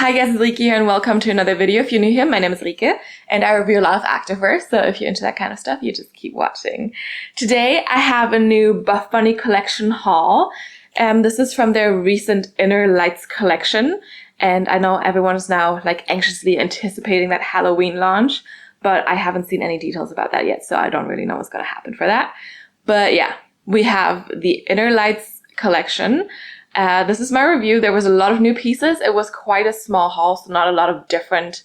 Hi guys, it's Rike here and welcome to another video. If you're new here, my name is Rike and I review a lot of activewear, so if you're into that kind of stuff, you just keep watching. Today I have a new Buffbunny Collection haul. This is from their recent Inner Lights collection, and I know everyone is now like anxiously anticipating that Halloween launch, but I haven't seen any details about that yet, so I don't really know what's going to happen for that. But yeah, we have the Inner Lights collection. This is my review. There was a lot of new pieces. It was quite a small haul, so not a lot of different,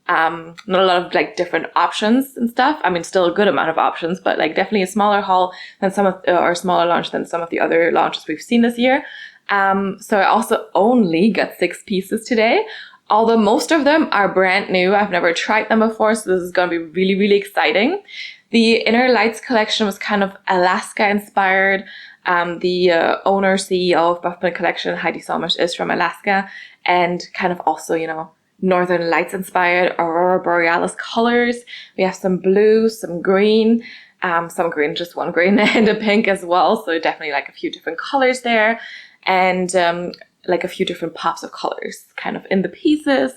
different options and stuff. I mean, still a good amount of options, but like definitely a smaller haul than or smaller launch than some of the other launches we've seen this year. So I also only got 6 pieces today, although most of them are brand new. I've never tried them before, so this is going to be really, really exciting. The Inner Lights collection was kind of Alaska inspired. The owner, CEO of Buffbunny Collection, Heidi Somers, is from Alaska, and kind of also, you know, Northern Lights inspired Aurora Borealis colors. We have some blue, some green, just one green, and a pink as well. So definitely like a few different colors there, and like a few different pops of colors kind of in the pieces.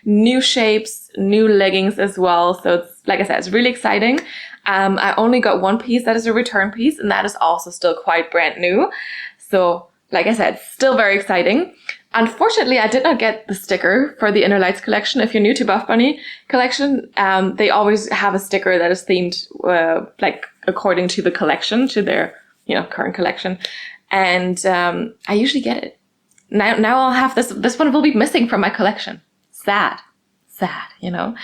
New shapes, new leggings as well. So it's, like I said, it's really exciting. I only got one piece that is a return piece, and that is also still quite brand new. So, like I said, still very exciting. Unfortunately, I did not get the sticker for the Inner Lights collection. If you're new to Buffbunny Collection, they always have a sticker that is themed like according to the collection, to their current collection. And I usually get it. Now I'll have this. This one will be missing from my collection. Sad, you know.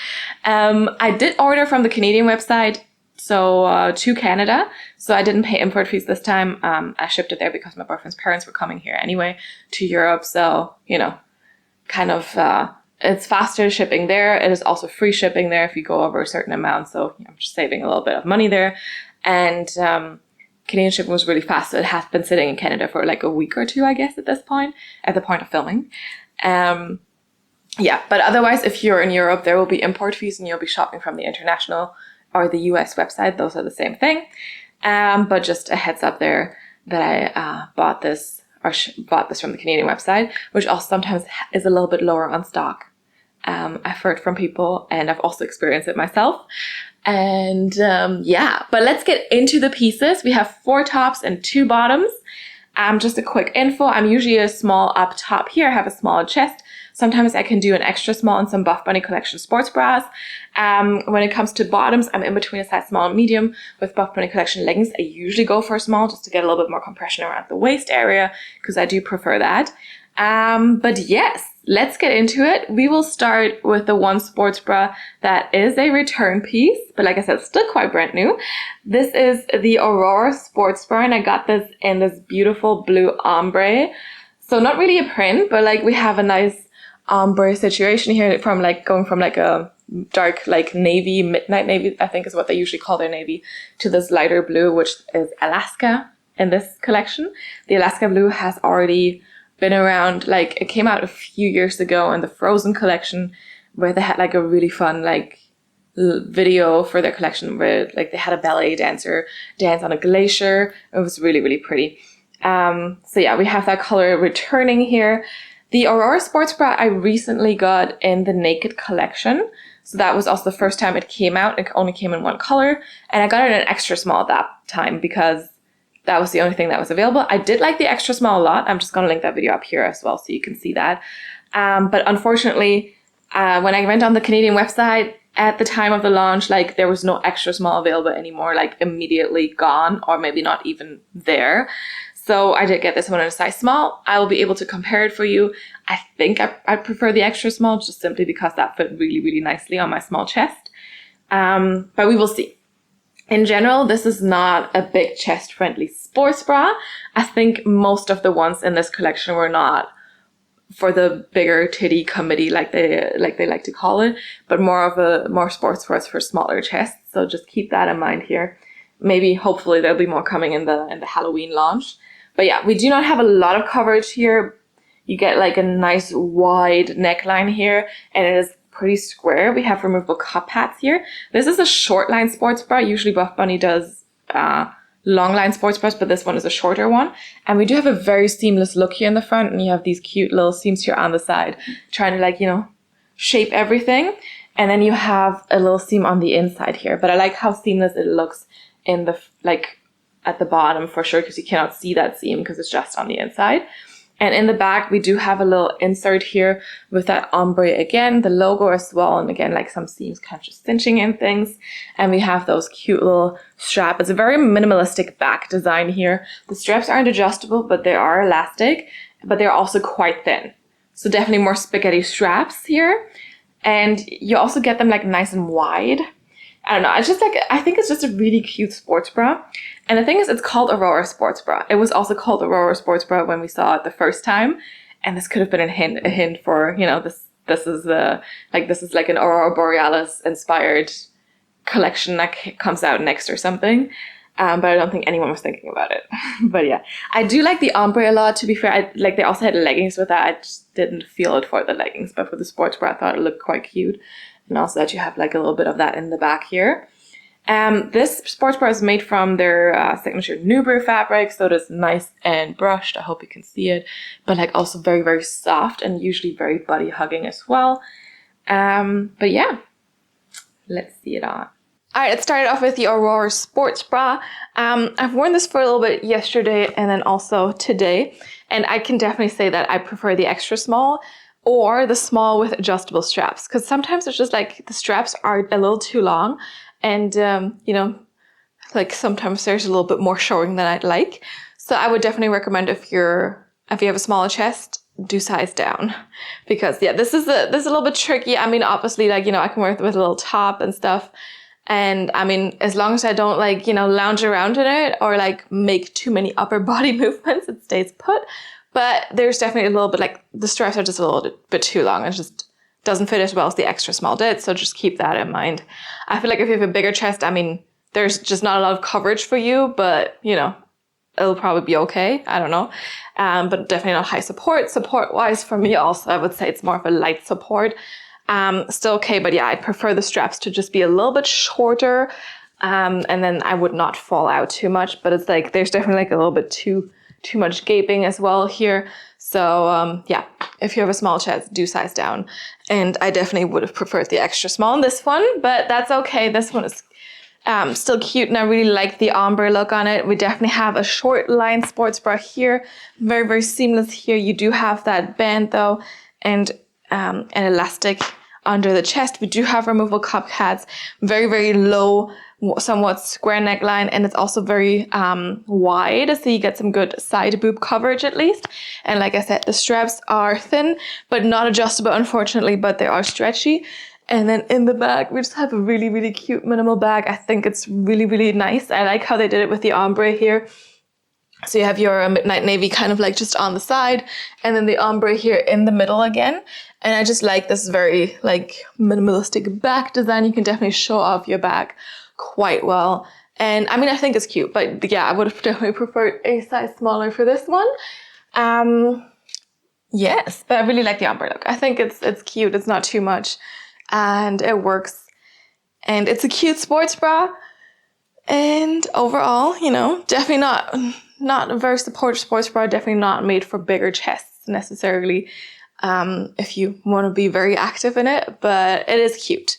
I did order from the Canadian website. So to Canada, so I didn't pay import fees this time. I shipped it there because my boyfriend's parents were coming here anyway to Europe. So, kind of it's faster shipping there. It is also free shipping there if you go over a certain amount. So I'm just saving a little bit of money there. And Canadian shipping was really fast. So it has been sitting in Canada for like a week or two, I guess, at the point of filming. Yeah, but otherwise, if you're in Europe, there will be import fees and you'll be shopping from the international or the US website. Those are the same thing. But just a heads up there that I bought this from the Canadian website, which also sometimes is a little bit lower on stock. I've heard from people and I've also experienced it myself. And yeah, but let's get into the pieces. We have 4 tops and 2 bottoms. Just a quick info. I'm usually a small up top here. I have a small chest. Sometimes I can do an extra small on some Buffbunny Collection sports bras. When it comes to bottoms, I'm in between a size small and medium. With Buffbunny Collection leggings, I usually go for a small just to get a little bit more compression around the waist area because I do prefer that. But yes, let's get into it. We will start with the one sports bra that is a return piece, but like I said, still quite brand new. This is the Aurora Sports Bra, and I got this in this beautiful blue ombre. So not really a print, but like we have a nice ombre situation here from like going from like a dark like navy, midnight navy, I think is what they usually call their navy, to this lighter blue, which is Alaska in this collection. The Alaska blue has already been around, like it came out a few years ago in the Frozen collection, where they had like a really fun like video for their collection where like they had a ballet dancer dance on a glacier. It was really, really pretty. So yeah, we have that color returning here. The Aurora Sports Bra I recently got in the Naked collection. So that was also the first time it came out. It only came in one color. And I got it in an extra small that time because that was the only thing that was available. I did like the extra small a lot. I'm just going to link that video up here as well so you can see that. But unfortunately, when I went on the Canadian website at the time of the launch, like there was no extra small available anymore, like immediately gone or maybe not even there. So I did get this one in a size small. I will be able to compare it for you. I think I prefer the extra small just simply because that fit really, really nicely on my small chest. But we will see. In general, this is not a big chest friendly sports bra. I think most of the ones in this collection were not for the bigger titty committee like they like to call it, but more sports bras for smaller chests. So just keep that in mind here. Maybe hopefully there'll be more coming in the Halloween launch. But yeah, we do not have a lot of coverage here. You get like a nice wide neckline here, and it is pretty square. We have removable cup pads here. This is a short line sports bra. Usually Buffbunny does long line sports bras, but this one is a shorter one. And we do have a very seamless look here in the front, and you have these cute little seams here on the side, trying to like, you know, shape everything. And then you have a little seam on the inside here, but I like how seamless it looks in the, like at the bottom for sure, because you cannot see that seam because it's just on the inside. And in the back, we do have a little insert here with that ombre again, the logo as well. And again, like some seams kind of just cinching in things. And we have those cute little strap. It's a very minimalistic back design here. The straps aren't adjustable, but they are elastic, but they're also quite thin. So definitely more spaghetti straps here. And you also get them like nice and wide. I don't know. It's just like, I think it's just a really cute sports bra. And the thing is, it's called Aurora Sports Bra. It was also called Aurora Sports Bra when we saw it the first time. And this could have been a hint for, you know, this is like an Aurora Borealis inspired collection that comes out next or something. But I don't think anyone was thinking about it. But yeah, I do like the ombre a lot, to be fair. Like they also had leggings with that. I just didn't feel it for the leggings, but for the sports bra, I thought it looked quite cute. And also that you have like a little bit of that in the back here. This sports bra is made from their signature Nubru fabric, so it is nice and brushed. I hope you can see it, but like also very, very soft and usually very body hugging as well. But yeah, let's see it on. All right, let's start off with the Aurora Sports Bra. I've worn this for a little bit yesterday and then also today, and I can definitely say that I prefer the extra small or the small with adjustable straps, because sometimes it's just like the straps are a little too long, and you know, like sometimes there's a little bit more showing than I'd like. So I would definitely recommend if you have a smaller chest, do size down, because yeah, this is a little bit tricky. I mean, obviously, like, you know, I can wear it with a little top and stuff. And I mean, as long as I don't like, you know, lounge around in it or like make too many upper body movements, it stays put. But there's definitely a little bit like the straps are just a little bit too long. It just doesn't fit as well as the extra small did. So just keep that in mind. I feel like if you have a bigger chest, I mean, there's just not a lot of coverage for you, but you know, it'll probably be okay. I don't know. But definitely not high support. Support wise for me also, I would say it's more of a light support. Still okay, but yeah, I prefer the straps to just be a little bit shorter, and then I would not fall out too much, but it's like, there's definitely like a little bit too much gaping as well here. So yeah, if you have a small chest, do size down. And I definitely would have preferred the extra small in this one, but that's okay. This one is still cute, and I really like the ombre look on it. We definitely have a short line sports bra here, very, very seamless here. You do have that band though, and an elastic under the chest. We do have removable cup pads, very, very low, somewhat square neckline, and it's also very wide, so you get some good side boob coverage at least. And like I said, the straps are thin, but not adjustable, unfortunately, but they are stretchy. And then in the back, we just have a really, really cute minimal bag. I think it's really, really nice. I like how they did it with the ombre here. So you have your midnight navy kind of like just on the side, and then the ombre here in the middle again. And I just like this very like minimalistic back design. You can definitely show off your back quite well. And I mean, I think it's cute, but yeah, I would have definitely preferred a size smaller for this one. Yes, but I really like the ombre look. I think it's cute. It's not too much, and it works. And it's a cute sports bra. And overall, you know, definitely not a very supportive sports bra, definitely not made for bigger chests necessarily, if you want to be very active in it, but it is cute.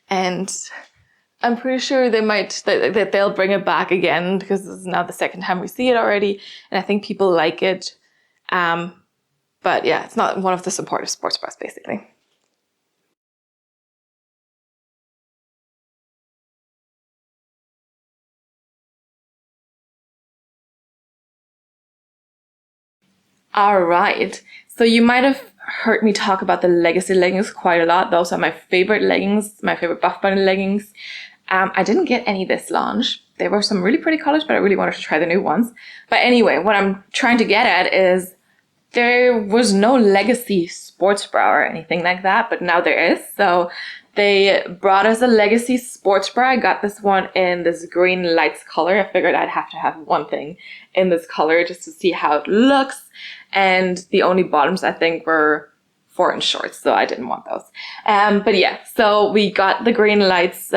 And I'm pretty sure that they'll bring it back again, because this is now the second time we see it already, and I think people like it. But yeah, it's not one of the supportive sports bras, basically. All right. So you might have heard me talk about the Legacy leggings quite a lot. Those are my favorite leggings, my favorite Buffbunny leggings. I didn't get any this launch. There were some really pretty colors, but I really wanted to try the new ones. But anyway, what I'm trying to get at is there was no Legacy sports bra or anything like that, but now there is. So they brought us a Legacy sports bra. I got this one in this green lights color. I figured I'd have to have one thing in this color just to see how it looks. And the only bottoms I think were 4-inch shorts, so I didn't want those. But yeah, so we got the green lights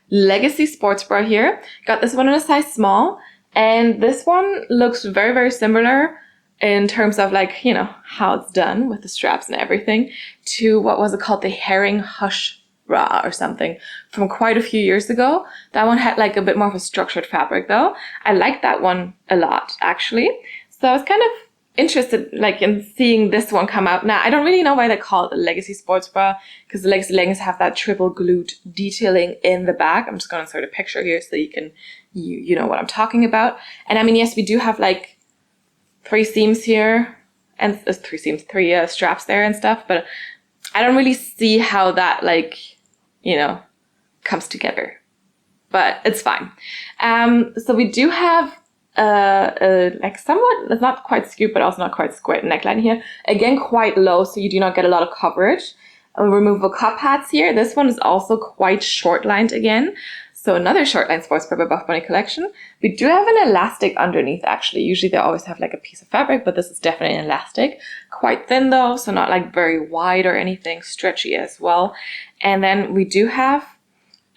Legacy sports bra here. Got this one in a size small. And this one looks very, very similar in terms of like, you know, how it's done with the straps and everything to what was it called? The Herring Hush Bra or something from quite a few years ago. That one had like a bit more of a structured fabric though. I like that one a lot actually. So I was kind of interested like in seeing this one come out. Now I don't really know why they call it the Legacy Sports Bra because the Legacy Leggings have that triple glued detailing in the back. I'm just going to insert a picture here so you can you know what I'm talking about. And I mean, yes, we do have like three seams here and three straps there and stuff, but I don't really see how that like, you know, comes together, but it's fine. So we do have like somewhat, it's not quite scoop, but also not quite square neckline here. Again, quite low, so you do not get a lot of coverage. Removable cup pads here. This one is also quite short lined again. So another short line sports bra by Buffbunny Collection. We do have an elastic underneath actually. Usually they always have like a piece of fabric, but this is definitely an elastic. Quite thin though, so not like very wide or anything, stretchy as well. And then we do have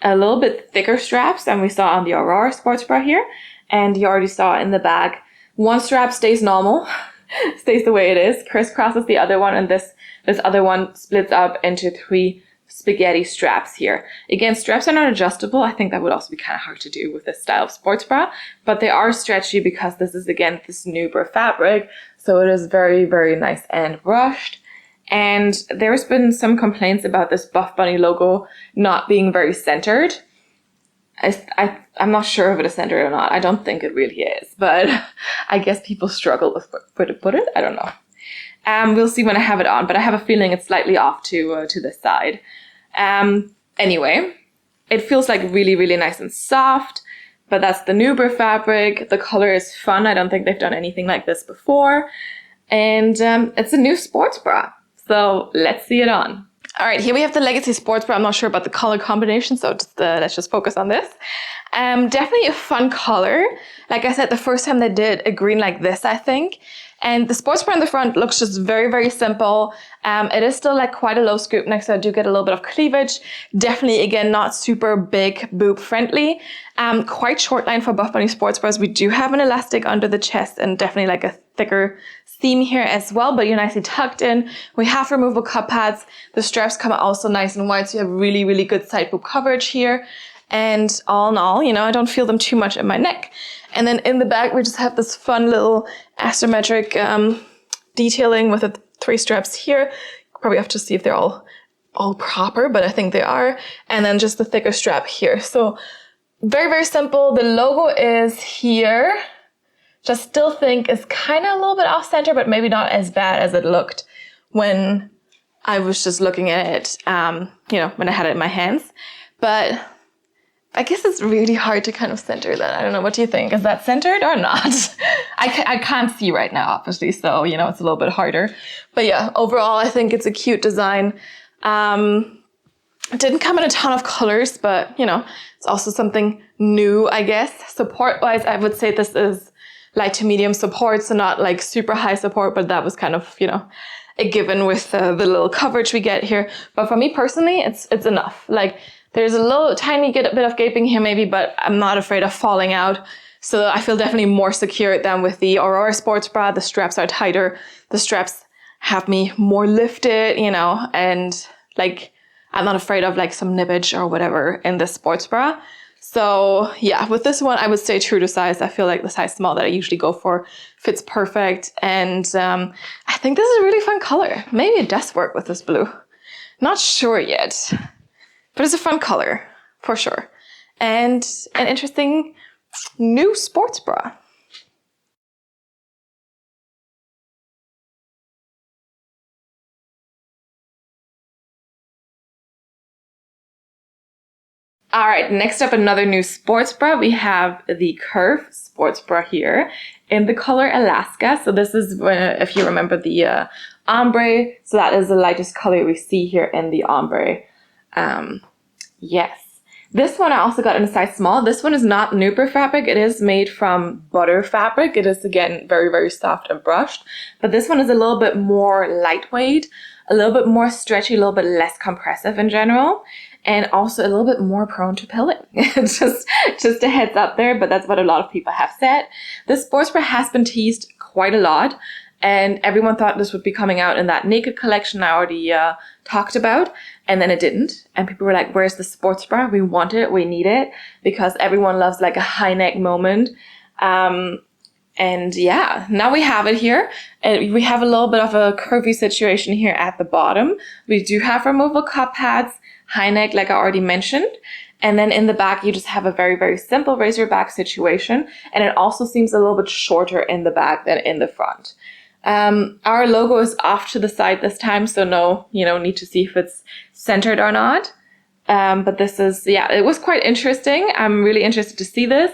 a little bit thicker straps than we saw on the Aurora Sports Bra here. And you already saw in the bag, one strap stays normal, stays the way it is, crisscrosses the other one, and this other one splits up into three spaghetti straps here. Again, straps are not adjustable. I think that would also be kind of hard to do with this style of sports bra, but they are stretchy because this is, again, this Nuber fabric. So it is very, very nice and brushed. And there's been some complaints about this Buffbunny logo not being very centered. I'm not sure if it is centered or not. I don't think it really is, but I guess people struggle with where to put it. I don't know. We'll see when I have it on, but I have a feeling it's slightly off to this side. Anyway, it feels like really, really nice and soft, but that's the Nuber fabric. The color is fun. I don't think they've done anything like this before. And it's a new sports bra. So let's see it on. All right, here we have the Legacy Sports Bra. I'm not sure about the color combination, so let's just focus on this. Definitely a fun color. Like I said, the first time they did a green like this, I think. And the sports bra in the front looks just very, very simple. It is still like quite a low scoop neck, so I do get a little bit of cleavage. Definitely, again, not super big boob friendly. Quite short line for Buffbunny Sports Bras. We do have an elastic under the chest and definitely like a thicker seam here as well, but you're nicely tucked in. We have removable cup pads. The straps come out also nice and wide, so you have really, really good side boob coverage here. And all in all, you know, I don't feel them too much in my neck. And then in the back, we just have this fun little asymmetric detailing with the three straps here. Probably have to see if they're all proper, but I think they are. And then just the thicker strap here. So very, very simple. The logo is here. Just still think is kind of a little bit off center, but maybe not as bad as it looked when I was just looking at it, you know, when I had it in my hands. But I guess it's really hard to kind of center that. I don't know. What do you think? Is that centered or not? I can't see right now, obviously. So, you know, it's a little bit harder. But yeah, overall, I think it's a cute design. It didn't come in a ton of colors, but, you know, it's also something new, I guess. Support-wise, I would say this is light to medium support, so not like super high support, but that was kind of, you know, a given with the little coverage we get here. But for me personally, it's enough. Like, there's a little tiny bit of gaping here maybe, but I'm not afraid of falling out. So I feel definitely more secure than with the Aurora Sports Bra. The straps are tighter. The straps have me more lifted, you know, and like I'm not afraid of like some nippage or whatever in this sports bra. So yeah, with this one, I would stay true to size. I feel like the size small that I usually go for fits perfect. And I think this is a really fun color. Maybe it does work with this blue. Not sure yet, but it's a fun color for sure. And an interesting new sports bra. All right, next up, another new sports bra. We have the Curve sports bra here in the color Alaska. So this is, if you remember, the ombre. So that is the lightest color we see here in the ombre. Yes. This one I also got in a size small. This one is not Nuber fabric. It is made from butter fabric. It is, again, very, very soft and brushed. But this one is a little bit more lightweight, a little bit more stretchy, a little bit less compressive in general, and also a little bit more prone to pilling. just a heads up there, but that's what a lot of people have said. This sports bra has been teased quite a lot, and everyone thought this would be coming out in that naked collection I already talked about, and then it didn't. And people were like, where's the sports bra? We want it, we need it, because everyone loves like a high neck moment. And yeah, now we have it here. And we have a little bit of a curvy situation here at the bottom. We do have removable cup pads, high neck, like I already mentioned. And then in the back, you just have a very, very simple razor back situation. And it also seems a little bit shorter in the back than in the front. Our logo is off to the side this time, so no, need to see if it's centered or not. But this is, yeah, it was quite interesting. I'm really interested to see this.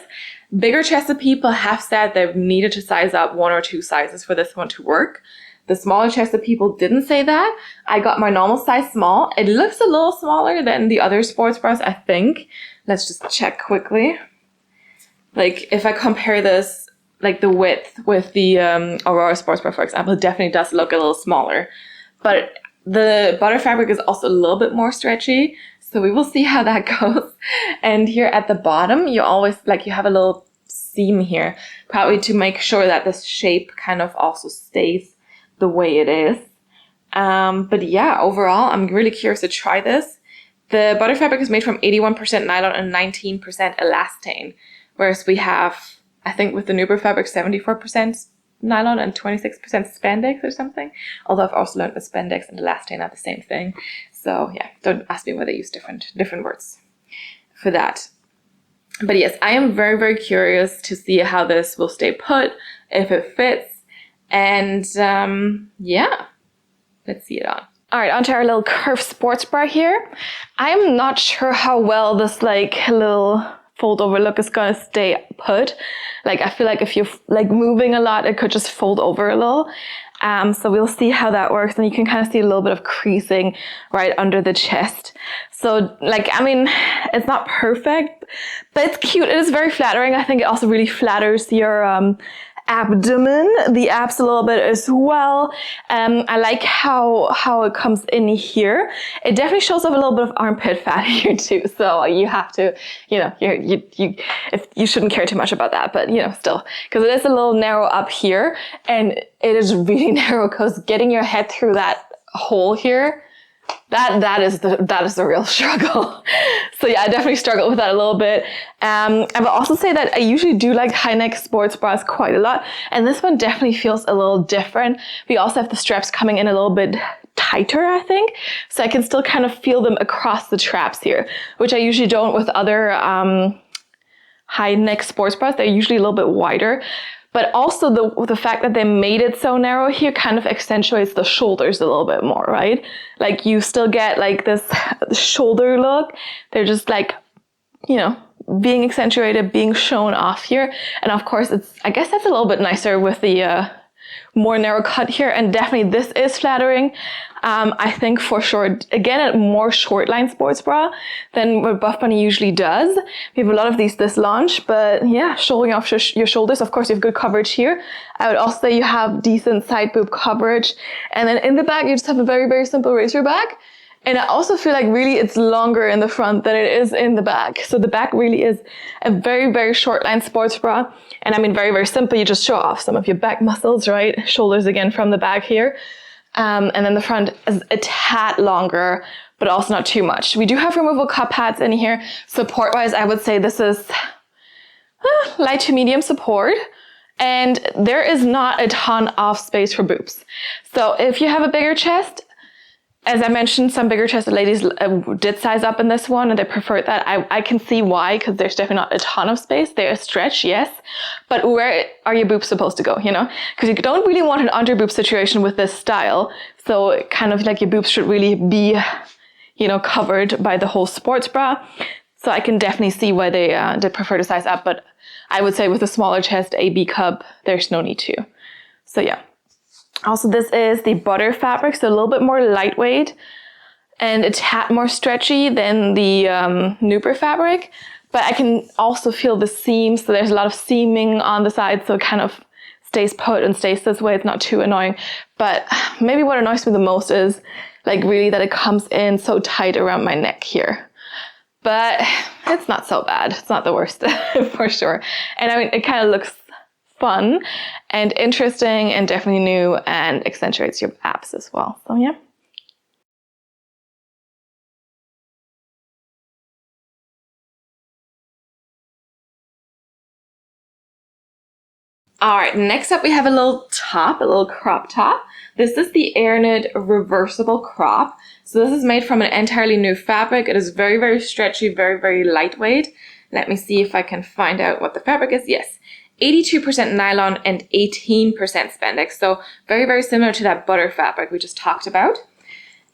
Bigger chested people have said they've needed to size up 1 or 2 sizes for this one to work. The smaller chested people didn't say that. I got my normal size small. It looks a little smaller than the other sports bras, I think. Let's just check quickly. Like, if I compare this, like the width with the Aurora Sports Bra, for example, it definitely does look a little smaller. But the butter fabric is also a little bit more stretchy. So we will see how that goes. And here at the bottom, you always, like, you have a little seam here, probably to make sure that this shape kind of also stays the way it is. But yeah, overall, I'm really curious to try this. The butter fabric is made from 81% nylon and 19% elastane, whereas we have, I think with the Nuber fabric, 74% nylon and 26% spandex or something. Although I've also learned that spandex and elastane are the same thing. So yeah, don't ask me why they use different words for that. But yes, I am very, very curious to see how this will stay put, if it fits. And yeah, let's see it on. All right, onto our little curved sports bra here. I'm not sure how well this like little fold over look is gonna stay put. Like, I feel like if you're like moving a lot, it could just fold over a little. So we'll see how that works. And you can kind of see a little bit of creasing right under the chest. So like, I mean, it's not perfect, but it's cute. It is very flattering. I think it also really flatters your abdomen, the abs a little bit as well. I like how it comes in here. It definitely shows up a little bit of armpit fat here too. So you have to, you shouldn't care too much about that, but still, because it is a little narrow up here, and it is really narrow because getting your head through that hole here, that is the real struggle. So yeah, I definitely struggle with that a little bit. I will also say that I usually do like high neck sports bras quite a lot, and this one definitely feels a little different. We also have the straps coming in a little bit tighter, I think, so I can still kind of feel them across the traps here, which I usually don't with other high neck sports bras. They're usually a little bit wider. But also the fact that they made it so narrow here kind of accentuates the shoulders a little bit more, right? Like, you still get like this shoulder look. They're just like, being accentuated, being shown off here. And of course, I guess that's a little bit nicer with the more narrow cut here. And definitely this is flattering. I think for sure, again, a more short line sports bra than what Buffbunny usually does. We have a lot of these this launch, but yeah, showing off your shoulders. Of course, you have good coverage here. I would also say you have decent side boob coverage. And then in the back, you just have a very, very simple razor back. And I also feel like really it's longer in the front than it is in the back. So the back really is a very, very short line sports bra. And I mean, very, very simple. You just show off some of your back muscles, right? Shoulders again from the back here. And then the front is a tad longer, but also not too much. We do have removable cup pads in here. Support-wise, I would say this is light to medium support. And there is not a ton of space for boobs. So if you have a bigger chest, as I mentioned, some bigger chested ladies did size up in this one, and they preferred that. I can see why, because there's definitely not a ton of space. They're a stretch, yes, but where are your boobs supposed to go, Because you don't really want an under boob situation with this style. So kind of like your boobs should really be, covered by the whole sports bra. So I can definitely see why they did prefer to size up, but I would say with a smaller chest, a B cup, there's no need to. So yeah. Also, this is the butter fabric, so a little bit more lightweight and a tad more stretchy than the Nuber fabric. But I can also feel the seams, so there's a lot of seaming on the side, so it kind of stays put and stays this way. It's not too annoying. But maybe what annoys me the most is like really that it comes in so tight around my neck here. But it's not so bad. It's not the worst for sure. And I mean, it kind of looks fun and interesting and definitely new and accentuates your abs as well. So yeah. All right, next up we have a little top, a little crop top. This is the Airknit Reversible Crop. So this is made from an entirely new fabric. It is very, very stretchy, very, very lightweight. Let me see if I can find out what the fabric is. Yes, 82% nylon and 18% spandex. So very, very similar to that butter fabric we just talked about.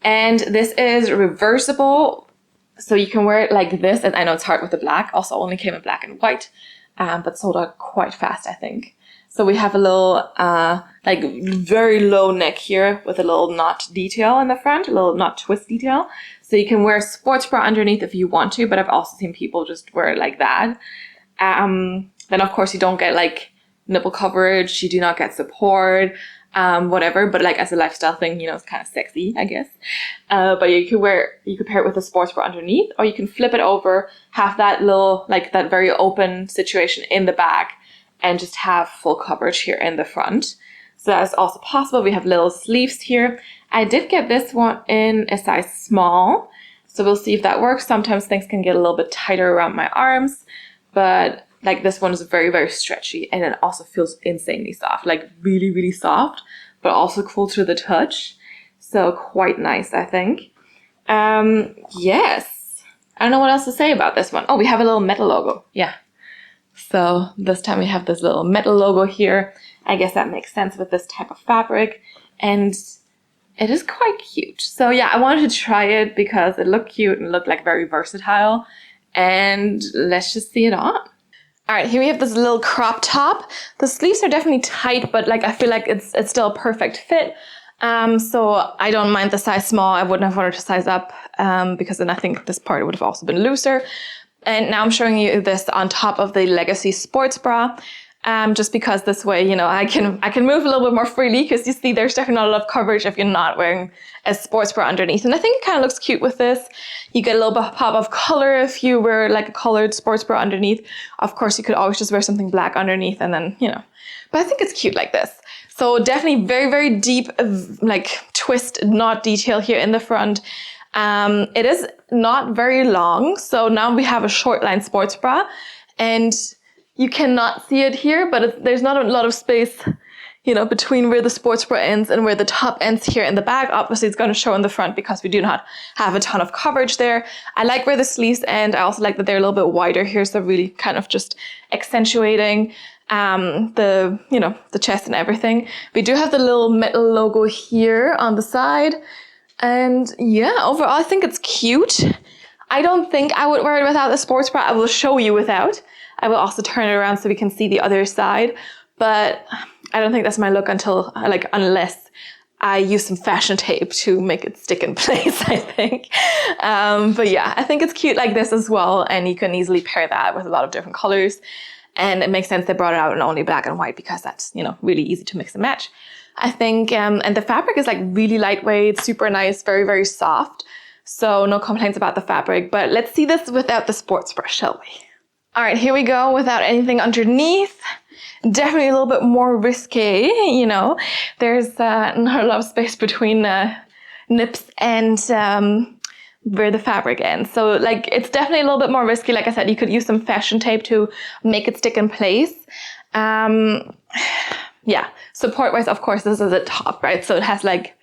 And this is reversible. So you can wear it like this. And I know it's hard with the black. Also only came in black and white, but sold out quite fast, I think. So we have a little, like very low neck here with a little knot detail in the front, a little knot twist detail. So you can wear a sports bra underneath if you want to, but I've also seen people just wear it like that. Then of course you don't get like nipple coverage, you do not get support, whatever. But like as a lifestyle thing, you know, it's kind of sexy, I guess. But you could pair it with a sports bra underneath, or you can flip it over, have that little, like that very open situation in the back, and just have full coverage here in the front. So that's also possible. We have little sleeves here. I did get this one in a size small, so we'll see if that works. Sometimes things can get a little bit tighter around my arms, but like this one is very, very stretchy, and it also feels insanely soft, like really, really soft, but also cool to the touch. So quite nice, I think. Yes. I don't know what else to say about this one. Oh, we have a little metal logo. Yeah. So this time we have this little metal logo here. I guess that makes sense with this type of fabric, and it is quite cute. So yeah, I wanted to try it because it looked cute and looked like very versatile, and let's just see it on. All right, here we have this little crop top. The sleeves are definitely tight, but like I feel like it's still a perfect fit. So I don't mind the size small. I wouldn't have wanted to size up because then I think this part would have also been looser. And now I'm showing you this on top of the Legacy sports bra, just because this way, you know, I can move a little bit more freely, because you see there's definitely not a lot of coverage if you're not wearing a sports bra underneath. And I think it kind of looks cute with this. You get a little bit of pop of color if you wear like a colored sports bra underneath. Of course, you could always just wear something black underneath and then, you know, but I think it's cute like this. So definitely very, very deep, like twist knot detail here in the front. It is not very long. So now we have a short line sports bra, and you cannot see it here, but there's not a lot of space, you know, between where the sports bra ends and where the top ends here in the back. Obviously it's going to show in the front because we do not have a ton of coverage there. I like where the sleeves end. I also like that they're a little bit wider here. So really kind of just accentuating the, you know, the chest and everything. We do have the little metal logo here on the side. And yeah, overall, I think it's cute. I don't think I would wear it without the sports bra. I will show you without. I will also turn it around so we can see the other side. But I don't think that's my look unless I use some fashion tape to make it stick in place, I think. But yeah, I think it's cute like this as well. And you can easily pair that with a lot of different colors. And it makes sense they brought it out in only black and white because that's, you know, really easy to mix and match. I think, and the fabric is like really lightweight, super nice, very, very soft. So no complaints about the fabric, but let's see this without the sports bra, shall we? All right, here we go without anything underneath. Definitely a little bit more risque, you know. There's not a lot of space between nips and where the fabric ends. So like it's definitely a little bit more risky. Like I said, you could use some fashion tape to make it stick in place. Yeah, support-wise, of course, this is a top, right? So it has like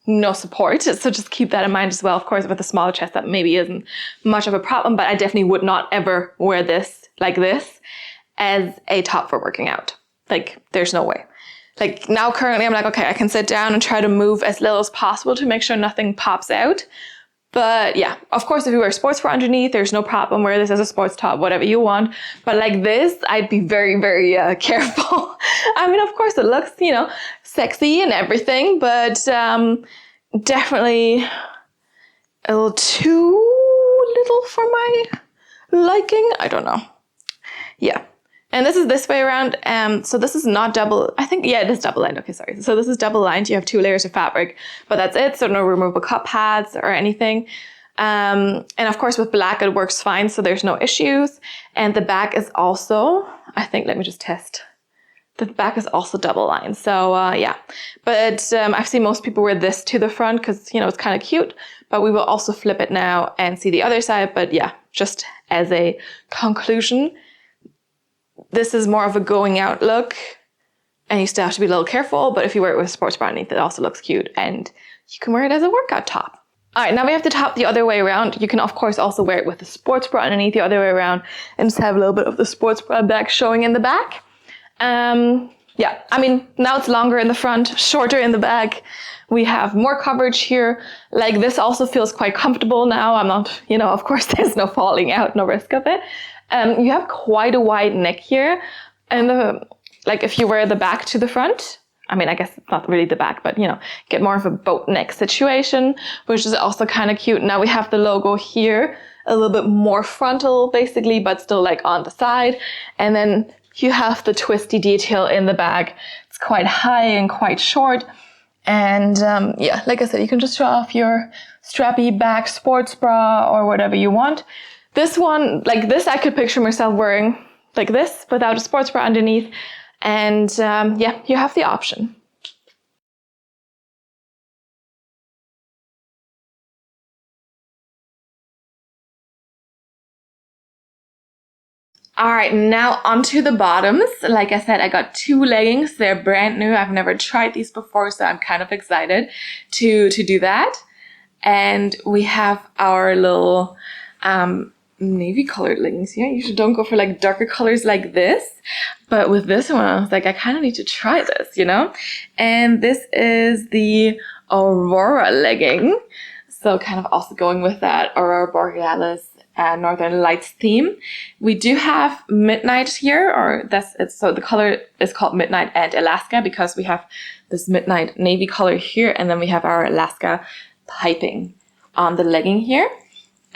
no support. So just keep that in mind as well. Of course, with a smaller chest, that maybe isn't much of a problem, but I definitely would not ever wear this like this as a top for working out. Like, there's no way. Like now currently I'm like, okay, I can sit down and try to move as little as possible to make sure nothing pops out. But yeah, of course, if you wear sports bra underneath, there's no problem. Wear this as a sports top, whatever you want. But like this, I'd be very, very careful. I mean, of course, it looks, you know, sexy and everything, but definitely a little too little for my liking. I don't know. Yeah, And this is this way around. So this is not double, I think, yeah, it is double lined. Okay, sorry. So this is double lined. You have 2 layers of fabric, but that's it. So no removable cup pads or anything. And of course with black, it works fine. So there's no issues. And the back is also, I think, let me just test. The back is also double lined. So yeah, but I've seen most people wear this to the front because, you know, it's kind of cute, but we will also flip it now and see the other side. But yeah, just as a conclusion, this is more of a going out look and you still have to be a little careful, but if you wear it with a sports bra underneath, it also looks cute and you can wear it as a workout top. All right, now we have the top the other way around. You can of course also wear it with a sports bra underneath the other way around and just have a little bit of the sports bra back showing in the back. Yeah, I mean, now it's longer in the front, shorter in the back. We have more coverage here. Like this also feels quite comfortable now. I'm not, you know, of course there's no falling out, no risk of it. You have quite a wide neck here. And like if you wear the back to the front, I mean, I guess it's not really the back, but you know, get more of a boat neck situation, which is also kind of cute. Now we have the logo here, a little bit more frontal basically, but still like on the side. And then you have the twisty detail in the back. It's quite high and quite short. And yeah, like I said, you can just show off your strappy back sports bra or whatever you want. This one, like this, I could picture myself wearing like this without a sports bra underneath. And yeah, you have the option. All right, now onto the bottoms. Like I said, I got 2 leggings. They're brand new. I've never tried these before, so I'm kind of excited to do that. And we have our little navy colored leggings here. You usually don't go for like darker colors like this, but with this one, I was like, I kind of need to try this, you know? And this is the Aurora legging. So kind of also going with that Aurora Borealis Northern Lights theme. We do have midnight here, or that's it. So the color is called Midnight and Alaska because we have this midnight navy color here, and then we have our Alaska piping on the legging here.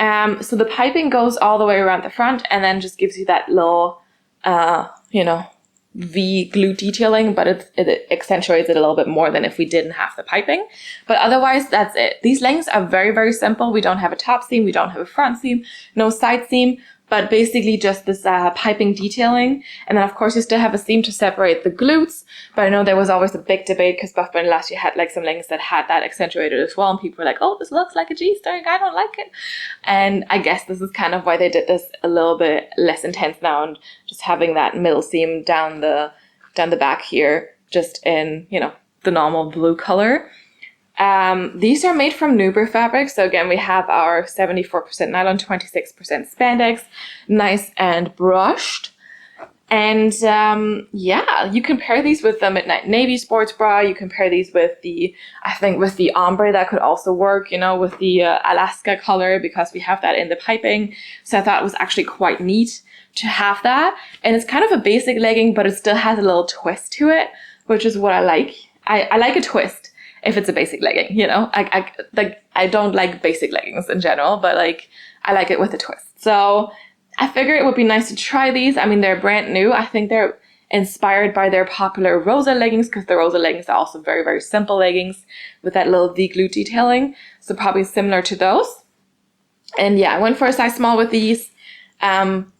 So the piping goes all the way around the front and then just gives you that little, you know, V glute detailing, but it accentuates it a little bit more than if we didn't have the piping. But otherwise, that's it. These leggings are very, very simple. We don't have a top seam. We don't have a front seam, no side seam, but basically just this piping detailing. And then of course you still have a seam to separate the glutes. But I know there was always a big debate because Buffbunny last year had like some leggings that had that accentuated as well. And people were like, oh, this looks like a G-string. I don't like it. And I guess this is kind of why they did this a little bit less intense now and just having that middle seam down the back here, just in, you know, the normal blue color. These are made from Nuber fabric. So again, we have our 74% nylon, 26% spandex, nice and brushed. And yeah, you can pair these with the Midnight Navy sports bra. You can pair these with the, I think with the ombre that could also work, you know, with the Alaska color because we have that in the piping. So I thought it was actually quite neat to have that. And it's kind of a basic legging, but it still has a little twist to it, which is what I like. I like a twist if it's a basic legging, you know. I don't like basic leggings in general, but like I like it with a twist. So I figured it would be nice to try these. I mean, they're brand new. I think they're inspired by their popular Rosa leggings because the Rosa leggings are also very, very simple leggings with that little V-glute detailing. So probably similar to those. And yeah, I went for a size small with these,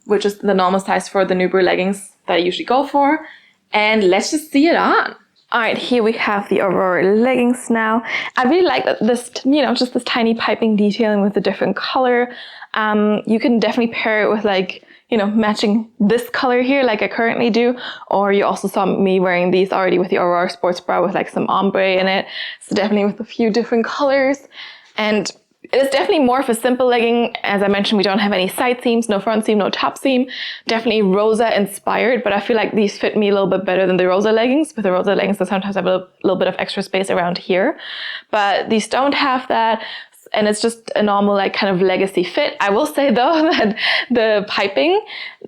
which is the normal size for the Nuber leggings that I usually go for. And let's just see it on. All right, here we have the Aurora leggings now. I really like this, you know, just this tiny piping detailing with a different color. You can definitely pair it with like, you know, matching this color here like I currently do. Or you also saw me wearing these already with the Aurora Sports Bra with like some ombre in it. So definitely with a few different colors. And it's definitely more of a simple legging. As I mentioned, we don't have any side seams, no front seam, no top seam. Definitely Rosa inspired, but I feel like these fit me a little bit better than the Rosa leggings. With the Rosa leggings, I sometimes have a little bit of extra space around here. But these don't have that. And it's just a normal like kind of legacy fit. I will say though that the piping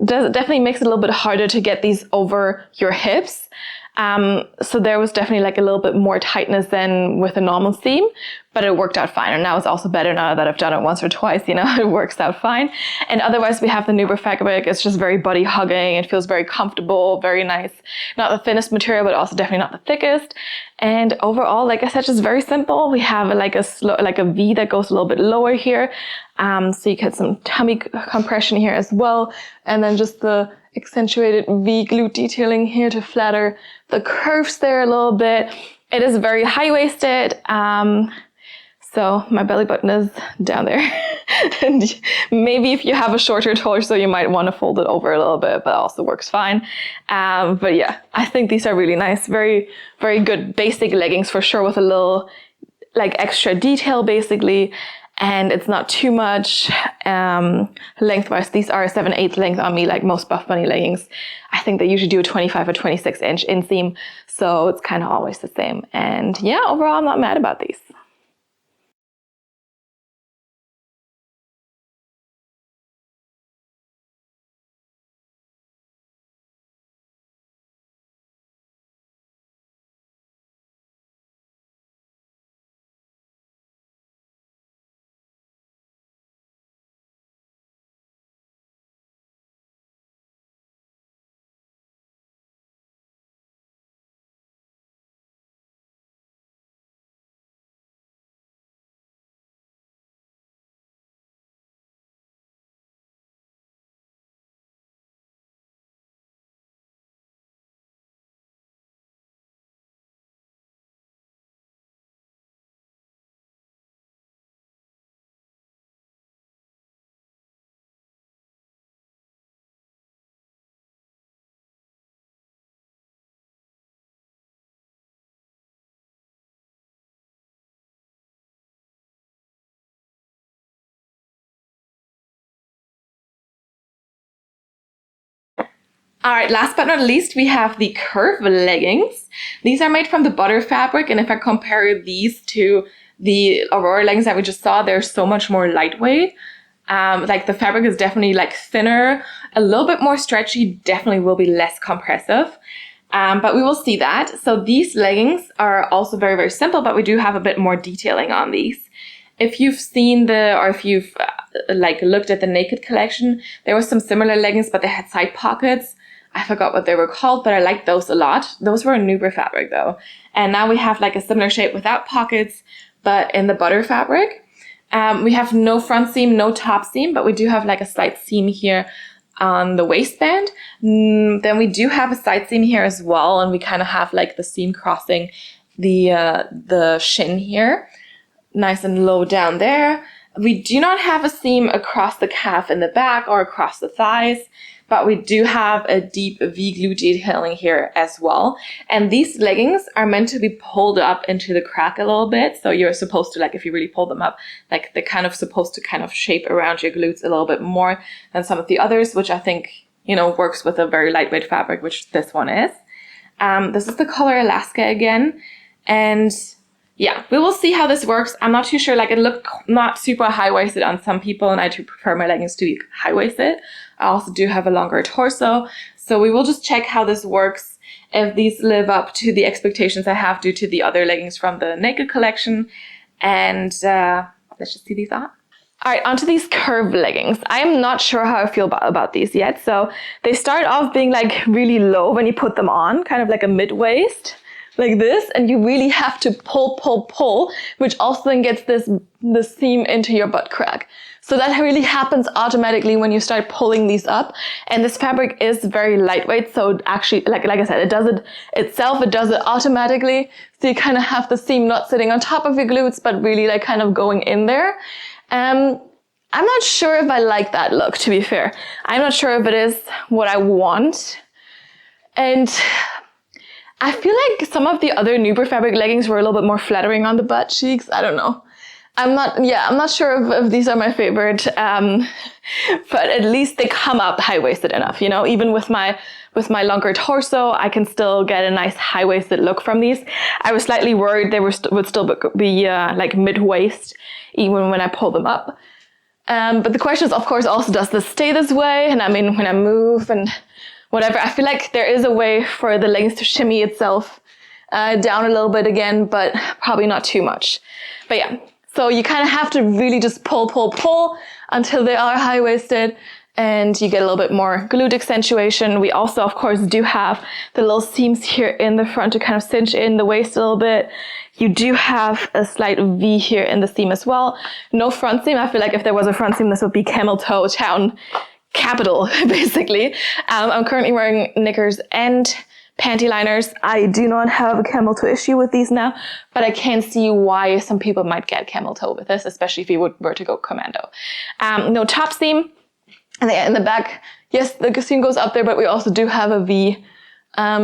definitely makes it a little bit harder to get these over your hips. So there was definitely like a little bit more tightness than with a normal seam, but it worked out fine. And now it's also better now that I've done it once or twice, you know, it works out fine. And otherwise we have the Nuber fabric. It's just very body hugging. It feels very comfortable, very nice. Not the thinnest material, but also definitely not the thickest. And overall, like I said, just very simple. We have like a V that goes a little bit lower here. So you get some tummy compression here as well. And then just the accentuated V glute detailing here to flatter the curves there a little bit. It is very high-waisted. So my belly button is down there. And maybe if you have a shorter torso, you might want to fold it over a little bit, but it also works fine. But yeah, I think these are really nice. Very, very good basic leggings for sure, with a little like extra detail basically. And it's not too much lengthwise. These are 7/8 length on me, like most Buffbunny leggings. I think they usually do a 25 or 26 inch inseam. So it's kind of always the same. And yeah, overall, I'm not mad about these. All right, last but not least, we have the curve leggings. These are made from the butter fabric, and if I compare these to the Aurora leggings that we just saw, they're so much more lightweight. Like the fabric is definitely like thinner, a little bit more stretchy, definitely will be less compressive. But we will see that. So these leggings are also very, very simple, but we do have a bit more detailing on these. If you've seen or if you've like looked at the Naked collection, there were some similar leggings, but they had side pockets. I forgot what they were called, but I liked those a lot. Those were a Nuber fabric though. And now we have like a similar shape without pockets, but in the butter fabric. We have no front seam, no top seam, but we do have like a side seam here on the waistband. Then we do have a side seam here as well, and we kind of have like the seam crossing the shin here, nice and low down there. We do not have a seam across the calf in the back or across the thighs, but we do have a deep V glute detailing here as well. And these leggings are meant to be pulled up into the crack a little bit. So you're supposed to, like, if you really pull them up, like they're kind of supposed to kind of shape around your glutes a little bit more than some of the others, which I think, you know, works with a very lightweight fabric, which this one is. This is the color Alaska again. And yeah, we will see how this works. I'm not too sure. Like, it looked not super high-waisted on some people, and I do prefer my leggings to be high-waisted. I also do have a longer torso, so we will just check how this works, if these live up to the expectations I have due to the other leggings from the Naked collection. And let's just see these on. All right, onto these curve leggings. I am not sure how I feel about these yet. So they start off being like really low when you put them on, kind of like a mid-waist, like this, and you really have to pull, which also then gets the seam into your butt crack. So that really happens automatically when you start pulling these up. And this fabric is very lightweight, so actually, like I said, it does it itself, it does it automatically. So you kind of have the seam not sitting on top of your glutes, but really like kind of going in there. I'm not sure if I like that look, to be fair. I'm not sure if it is what I want. And I feel like some of the other Nuber fabric leggings were a little bit more flattering on the butt cheeks. I don't know. I'm not sure if these are my favorite, but at least they come up high-waisted enough, you know, even with my longer torso, I can still get a nice high-waisted look from these. I was slightly worried they would still be like mid-waist, even when I pull them up. But the question is, of course, also, does this stay this way? And I mean, when I move and whatever. I feel like there is a way for the leggings to shimmy itself down a little bit again, but probably not too much. But yeah, so you kind of have to really just pull until they are high-waisted, and you get a little bit more glute accentuation. We also, of course, do have the little seams here in the front to kind of cinch in the waist a little bit. You do have a slight V here in the seam as well. No front seam. I feel like if there was a front seam, this would be camel toe town capital, basically. I'm currently wearing knickers and panty liners. I do not have a camel toe issue with these now, but I can see why some people might get camel toe with this, especially if you were to go commando. No top seam. And then in the back, yes, the seam goes up there, but we also do have a V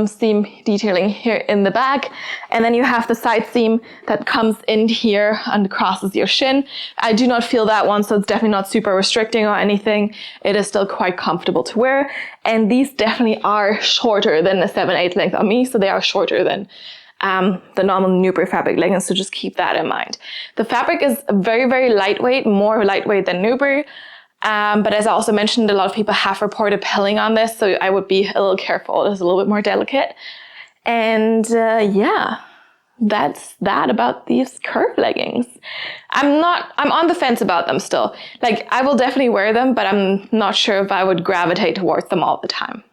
seam detailing here in the back. And then you have the side seam that comes in here and crosses your shin. I do not feel that one, so it's definitely not super restricting or anything. It is still quite comfortable to wear. And these definitely are shorter than the 7/8 length on me, so they are shorter than the normal Nubury fabric leggings, so just keep that in mind. The fabric is very, very lightweight, more lightweight than Nubury. But as I also mentioned, a lot of people have reported pilling on this, so I would be a little careful. It's a little bit more delicate. And yeah, that's that about these curve leggings. I'm on the fence about them still. Like, I will definitely wear them, but I'm not sure if I would gravitate towards them all the time.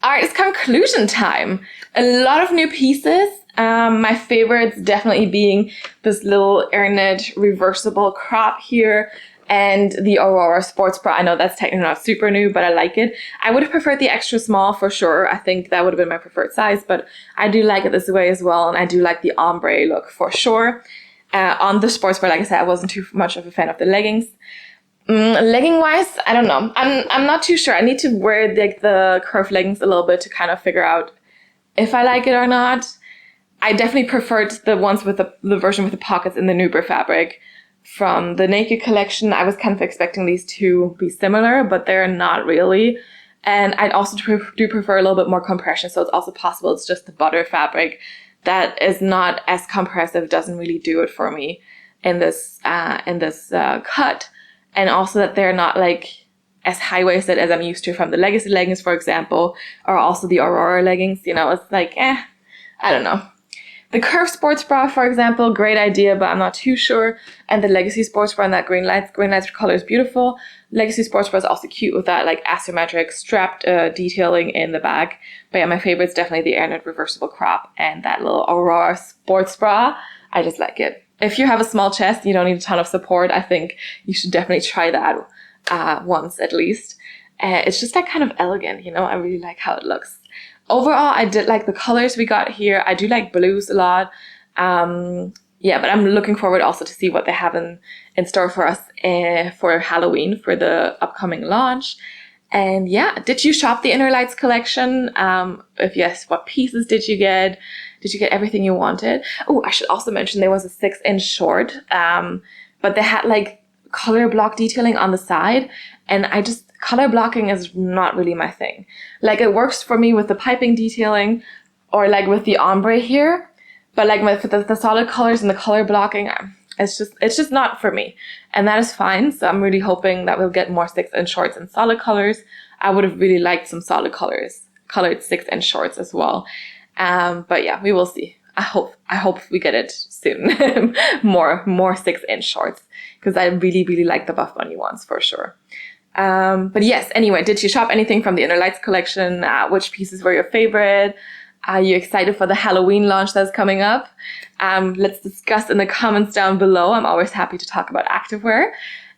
All right, it's conclusion time. A lot of new pieces. My favorites definitely being this little Airknit reversible crop here and the Aurora Sports Bra. I know that's technically not super new, but I like it. I would have preferred the extra small for sure. I think that would have been my preferred size, but I do like it this way as well, and I do like the ombre look for sure. On the sports bra, like I said, I wasn't too much of a fan of the leggings. Legging wise, I don't know. I'm not too sure. I need to wear the curved leggings a little bit to kind of figure out if I like it or not. I definitely preferred the ones with the version with the pockets in the Nubury fabric from the Naked collection. I was kind of expecting these to be similar, but they're not really. And I also do prefer a little bit more compression, so it's also possible it's just the butter fabric that is not as compressive, doesn't really do it for me in this cut. And also that they're not like as high-waisted as I'm used to from the Legacy leggings, for example, or also the Aurora leggings. You know, it's like, I don't know. The curved sports bra, for example, great idea, but I'm not too sure. And the Legacy sports bra in that green lights color is beautiful. Legacy sports bra is also cute with that like asymmetric strapped detailing in the back. But yeah, my favorite is definitely the Airknit reversible crop and that little Aurora sports bra. I just like it. If you have a small chest, you don't need a ton of support. I think you should definitely try that once at least. It's just like kind of elegant, you know. I really like how it looks. Overall, I did like the colors we got here. I do like blues a lot. Yeah, but I'm looking forward also to see what they have in store for us for Halloween, for the upcoming launch. And yeah, did you shop the Inner Lights collection? If yes, what pieces did you get? Did you get everything you wanted? Oh, I should also mention there was a 6-inch short, but they had like color block detailing on the side, and color blocking is not really my thing. Like, it works for me with the piping detailing or like with the ombre here, but like with the solid colors and the color blocking, it's just not for me, and that is fine. So I'm really hoping that we'll get more 6-inch shorts in solid colors. I would have really liked some solid colors, colored 6-inch shorts as well. But yeah, we will see. I hope we get it soon. more 6-inch shorts, because I really, really like the Buffbunny ones for sure. But yes, anyway, did you shop anything from the Inner Lights collection? Which pieces were your favorite? Are you excited for the Halloween launch that's coming up? Let's discuss in the comments down below. I'm always happy to talk about activewear.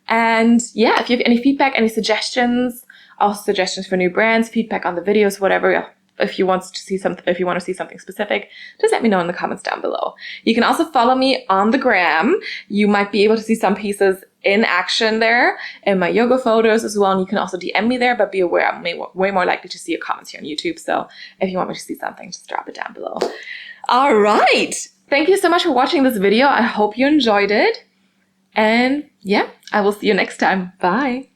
And yeah, if you have any feedback, any suggestions, also suggestions for new brands, feedback on the videos, whatever. If you want to see something specific, just let me know in the comments down below. You can also follow me on the gram. You might be able to see some pieces in action there in my yoga photos as well. And you can also DM me there, but be aware I'm way more likely to see your comments here on YouTube. So if you want me to see something, just drop it down below. All right. Thank you so much for watching this video. I hope you enjoyed it. And yeah, I will see you next time. Bye.